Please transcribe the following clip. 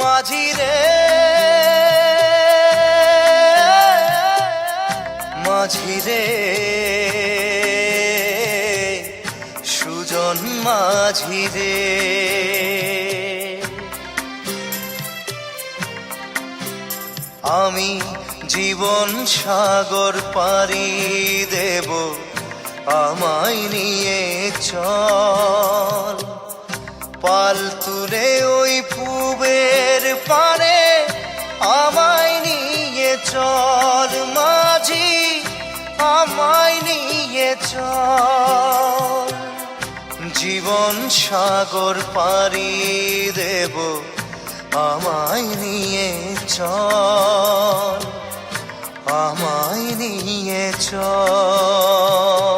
মাঝি রে মাঝি রে সুজন মাঝি রে, আমি জীবন সাগর পাড়ি দেব, আমায় নিয়ে চল। পাল তুলে ওই পুবের পারে আমায় নিয়ে চল মাঝি, আমায় নিয়ে চল। জীবন সাগর পাড়ি দেব, আমায় নিয়ে চল, আমায় নিয়ে চল।